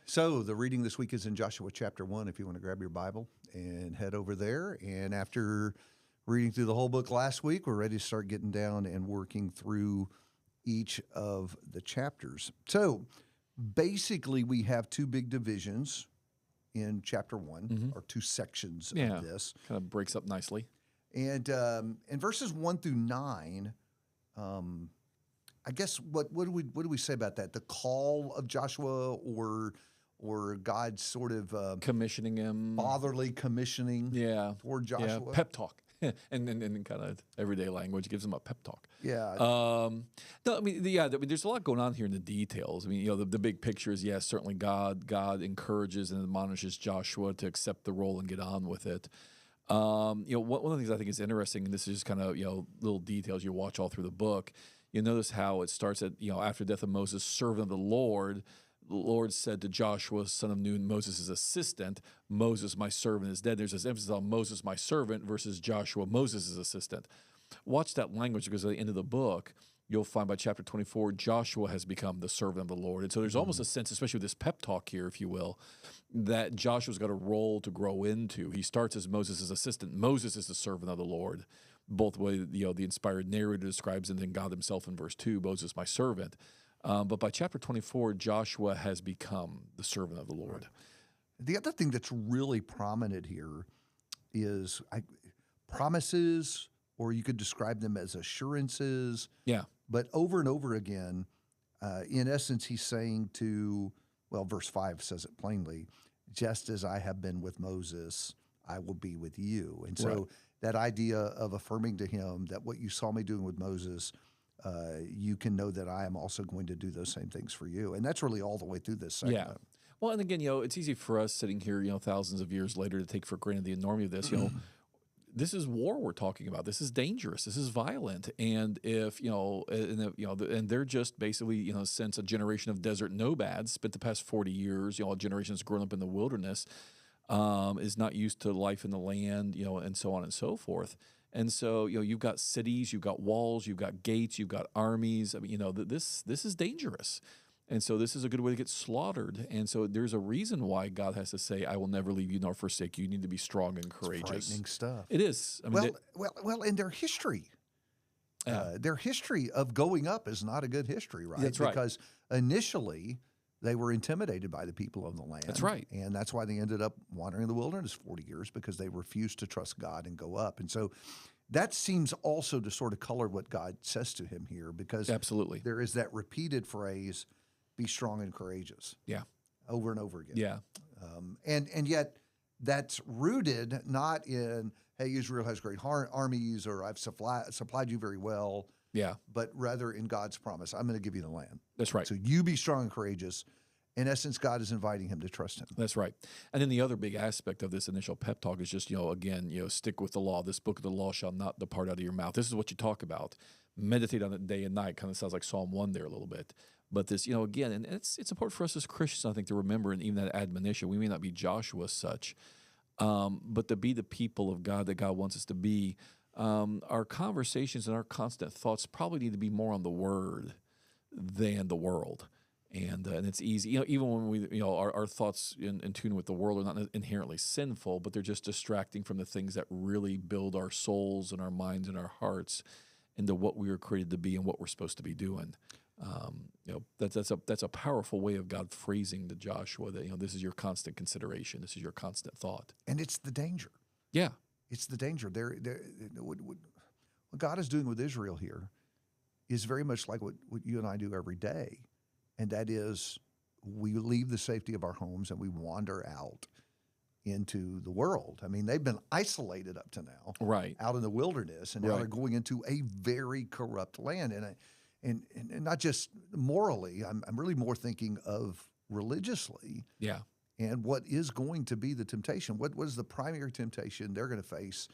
So the reading this week is in Joshua chapter 1, if you want to grab your Bible and head over there. And after reading through the whole book last week, we're ready to start getting down and working through each of the chapters. So basically, we have two big divisions in chapter 1, or two sections of this. Kind of breaks up nicely. And in verses 1 through 9, I guess what do we say about that? The call of Joshua, or God's sort of Commissioning him. fatherly commissioning toward Joshua? Yeah, pep talk. and kind of everyday language gives him a pep talk. Yeah. No, I mean, there's a lot going on here in the details. I mean, the big picture is, yes, certainly God encourages and admonishes Joshua to accept the role and get on with it. One of the things I think is interesting, and this is just kind of, little details you watch all through the book. You notice how it starts at, after the death of Moses, servant of the Lord said to Joshua, son of Nun, Moses' assistant, Moses, my servant, is dead. There's this emphasis on Moses, my servant, versus Joshua, Moses' assistant. Watch that language, because at the end of the book, you'll find by chapter 24, Joshua has become the servant of the Lord. And so there's almost a sense, especially with this pep talk here, if you will, that Joshua's got a role to grow into. He starts as Moses' assistant. Moses is the servant of the Lord. Both the way the inspired narrator describes, and then God himself in verse 2, Moses, my servant. But by chapter 24, Joshua has become the servant of the Lord. Right. The other thing that's really prominent here is promises, or you could describe them as assurances. Yeah. But over and over again, in essence, he's saying verse 5 says it plainly, just as I have been with Moses, I will be with you. And so that idea of affirming to him that what you saw me doing with Moses, you can know that I am also going to do those same things for you. And that's really all the way through this segment. Yeah. Well, and again, it's easy for us sitting here, thousands of years later, to take for granted the enormity of this. This is war we're talking about. This is dangerous. This is violent. And if, and they're just basically, since a generation of desert nomads spent the past 40 years, a generation that's grown up in the wilderness, is not used to life in the land, and so on and so forth. And so, you've got cities, you've got walls, you've got gates, you've got armies. I mean, this is dangerous. And so this is a good way to get slaughtered. And so there's a reason why God has to say, I will never leave you nor forsake you. You need to be strong and courageous. It's frightening stuff. It is. I mean, well, in their history, their history of going up is not a good history, right? That's right. Because initially they were intimidated by the people of the land. That's right. And that's why they ended up wandering in the wilderness 40 years, because they refused to trust God and go up. And so that seems also to sort of color what God says to him here, because absolutely there is that repeated phrase, be strong and courageous. Yeah. Over and over again. Yeah. And yet that's rooted not in, hey, Israel has great armies, or I've supplied you very well. Yeah. But rather in God's promise, I'm going to give you the land. That's right. So you be strong and courageous. In essence, God is inviting him to trust him. That's right. And then the other big aspect of this initial pep talk is just, again, stick with the law. This book of the law shall not depart out of your mouth. This is what you talk about. Meditate on it day and night. Kind of sounds like Psalm 1 there a little bit. But this, again, and it's important for us as Christians, I think, to remember, and even that admonition, we may not be Joshua as such, but to be the people of God that God wants us to be. Our conversations and our constant thoughts probably need to be more on the Word than the world. And it's easy, even when we, our thoughts in tune with the world are not inherently sinful, but they're just distracting from the things that really build our souls and our minds and our hearts into what we were created to be and what we're supposed to be doing. That's a powerful way of God phrasing to Joshua that, this is your constant consideration. This is your constant thought. And it's the danger. Yeah. It's the danger. What God is doing with Israel here is very much like what you and I do every day. And that is, we leave the safety of our homes and we wander out into the world. I mean, they've been isolated up to now, right, out in the wilderness, and now they're going into a very corrupt land. And not just morally, I'm really more thinking of religiously. Yeah. And what is going to be the temptation? What was the primary temptation they're going to face,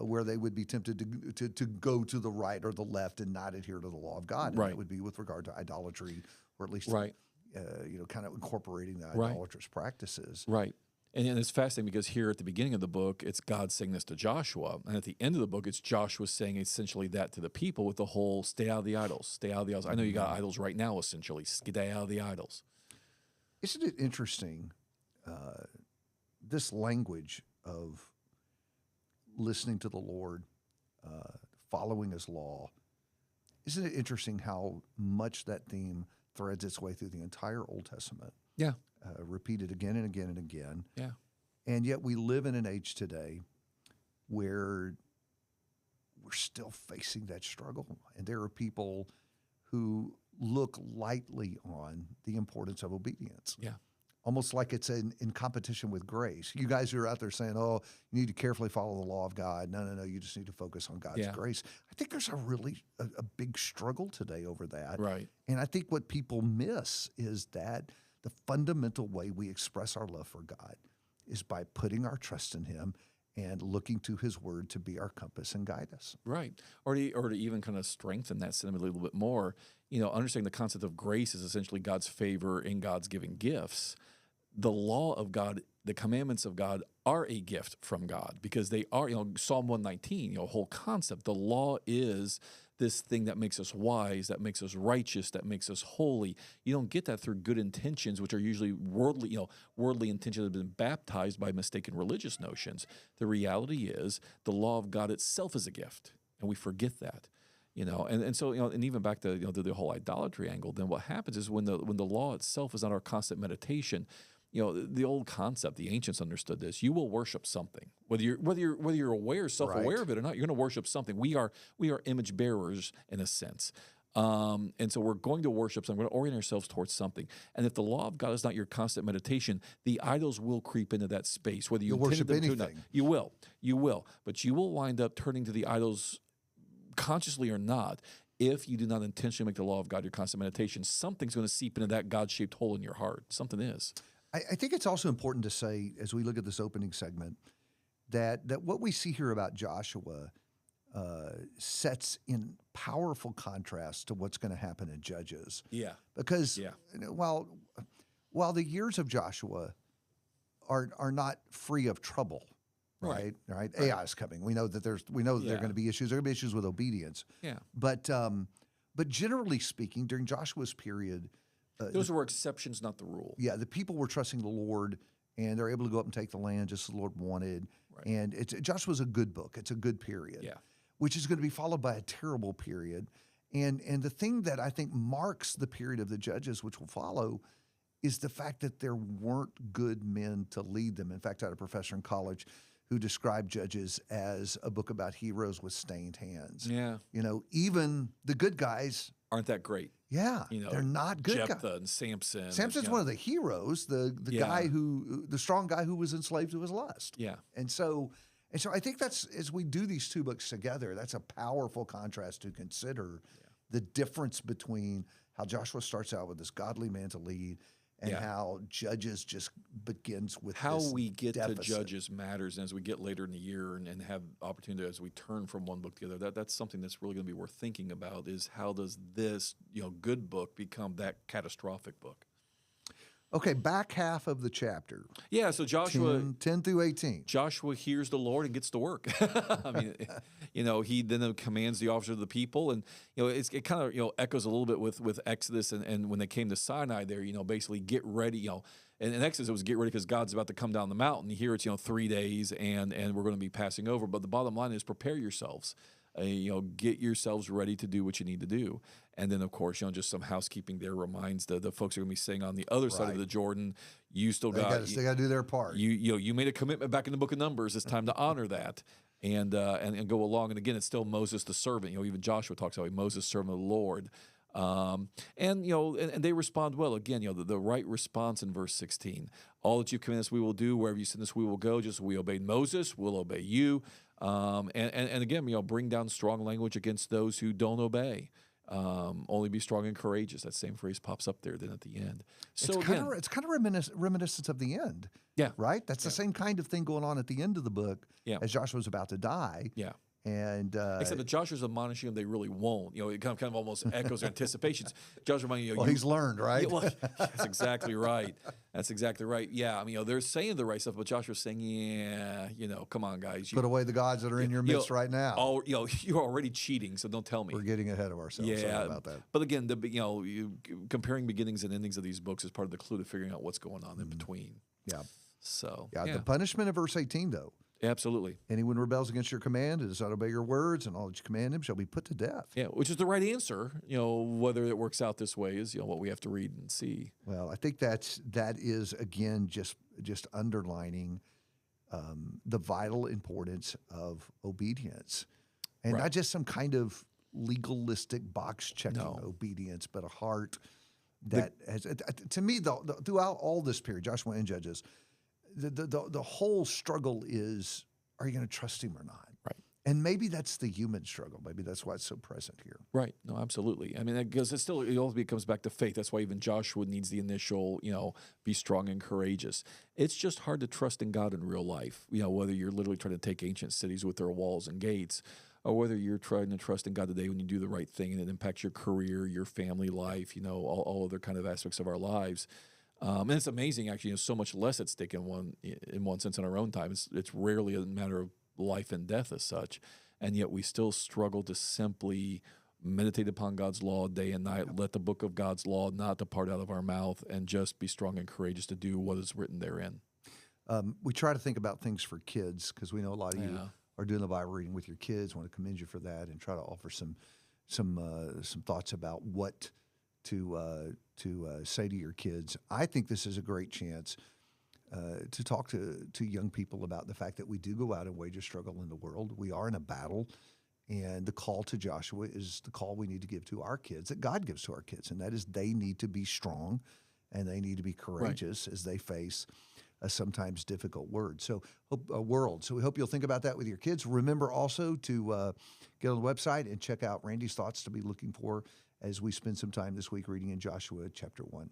where they would be tempted to go to the right or the left and not adhere to the law of God? And right. That would be with regard to idolatry, or at least right. Kind of incorporating the idolatrous practices. Right. And it's fascinating because here at the beginning of the book, it's God saying this to Joshua. And at the end of the book, it's Joshua saying essentially that to the people with the whole stay out of the idols, stay out of the idols. I know you got idols right now, essentially. Stay out of the idols. Isn't it interesting, this language of listening to the Lord, following his law? Isn't it interesting how much that theme threads its way through the entire Old Testament, Yeah. repeated again and again and again? Yeah. And yet we live in an age today where we're still facing that struggle. And there are people who look lightly on the importance of obedience. Yeah. Almost like it's in competition with grace. You guys who are out there saying, oh, you need to carefully follow the law of God. No, you just need to focus on God's grace. I think there's a big struggle today over that. Right. And I think what people miss is that the fundamental way we express our love for God is by putting our trust in him and looking to his word to be our compass and guide us. Right. Or to even kind of strengthen that sentiment a little bit more, understanding the concept of grace is essentially God's favor in God's giving gifts. The law of God, the commandments of God are a gift from God because they are, Psalm 119, whole concept. The law is this thing that makes us wise, that makes us righteous, that makes us holy. You don't get that through good intentions, which are usually worldly intentions that have been baptized by mistaken religious notions. The reality is the law of God itself is a gift, and we forget that. And so and even back to the whole idolatry angle, then what happens is when the law itself is not our constant meditation, the old concept, the ancients understood this. You will worship something, whether you're aware, self-aware of it or not. You're going to worship something. We are image bearers in a sense, and so we're going to worship something. We're going to orient ourselves towards something. And if the law of God is not your constant meditation, the idols will creep into that space. Whether you worship them anything, to or not, you will, but you will wind up turning to the idols, consciously or not. If you do not intentionally make the law of God your constant meditation, something's going to seep into that God-shaped hole in your heart. Something is. I think it's also important to say, as we look at this opening segment, that what we see here about Joshua sets in powerful contrast to what's going to happen in Judges. Yeah. Because while the years of Joshua are not free of trouble, right? AI is coming. We know that there are going to be issues. There are going to be issues with obedience. Yeah. But generally speaking, during Joshua's period, those were exceptions, not the rule. Yeah, the people were trusting the Lord, and they're able to go up and take the land just as the Lord wanted. Right. And Joshua's a good book. It's a good period, which is going to be followed by a terrible period. And the thing that I think marks the period of the Judges, which will follow, is the fact that there weren't good men to lead them. In fact, I had a professor in college who described Judges as a book about heroes with stained hands. Yeah. Even the good guys aren't that great. Yeah, they're not good guys. Jephthah and Samson. Samson's one of the heroes, the guy the strong guy who was enslaved to his lust. Yeah. And so I think that's, as we do these two books together, that's a powerful contrast to consider the difference between how Joshua starts out with this godly man to lead and how Judges just begins with how this we get deficit. to Judges matters, and as we get later in the year and have opportunity as we turn from one book to the other, that's something that's really going to be worth thinking about, is how does this good book become that catastrophic book? Okay, back half of the chapter. Yeah, so Joshua 10 through 18. Joshua hears the Lord and gets to work. I mean, he then commands the officers of the people, and it kind of echoes a little bit with Exodus and when they came to Sinai there, basically get ready, and in Exodus it was get ready because God's about to come down the mountain. Here it's 3 days and we're going to be passing over, but the bottom line is prepare yourselves. Get yourselves ready to do what you need to do. And then, of course, just some housekeeping there reminds the folks who are going to be staying on the other side of the Jordan, you still they got to do their part. You made a commitment back in the book of Numbers. It's time to honor that and go along. And again, it's still Moses the servant. Even Joshua talks about Moses, servant of the Lord. And they respond well. Again, the right response in verse 16. All that you command us we will do. Wherever you send us we will go. Just as we obeyed Moses, we'll obey you. And again, bring down strong language against those who don't obey. Only be strong and courageous. That same phrase pops up there then at the end. So it's kind of reminiscent of the end. Yeah. Right? That's the same kind of thing going on at the end of the book as Joshua's about to die. Yeah. And Except that Joshua's admonishing them, they really won't. It kind of almost echoes their anticipations. Joshua reminding you, well, he's learned, right? Yeah, well, that's exactly right. That's exactly right. Yeah, I mean, they're saying the right stuff, but Joshua's saying, yeah, come on, guys. Put away the gods that are in your midst right now. Oh, you're already cheating, so don't tell me. We're getting ahead of ourselves. Yeah, Sorry about that. But again, comparing beginnings and endings of these books is part of the clue to figuring out what's going on in between. Yeah. So, yeah, the punishment of verse 18, though. Absolutely. Anyone rebels against your command and does not obey your words and all that you command him shall be put to death. Yeah, which is the right answer. Whether it works out this way is what we have to read and see. Well, I think that is again just underlining the vital importance of obedience, and not just some kind of legalistic box checking obedience, but a heart that has. To me, throughout all this period, Joshua and Judges. The whole struggle is, are you going to trust him or not? Right. And maybe that's the human struggle. Maybe that's why it's so present here. Right. No, absolutely. I mean, because it ultimately comes back to faith. That's why even Joshua needs the initial, be strong and courageous. It's just hard to trust in God in real life, whether you're literally trying to take ancient cities with their walls and gates, or whether you're trying to trust in God today when you do the right thing and it impacts your career, your family life, all other kind of aspects of our lives. And it's amazing, actually. So much less at stake in one sense in our own time. It's rarely a matter of life and death as such, and yet we still struggle to simply meditate upon God's law day and night. Let the book of God's law not depart out of our mouth, and just be strong and courageous to do what is written therein. We try to think about things for kids because we know a lot of you are doing the Bible reading with your kids. Want to commend you for that, and try to offer some thoughts about what to say to your kids. I think this is a great chance to talk to young people about the fact that we do go out and wage a struggle in the world. We are in a battle, and the call to Joshua is the call we need to give to our kids, that God gives to our kids, and that is they need to be strong and they need to be courageous as they face a sometimes difficult world. So we hope you'll think about that with your kids. Remember also to get on the website and check out Randy's thoughts to be looking for as we spend some time this week reading in Joshua chapter 1.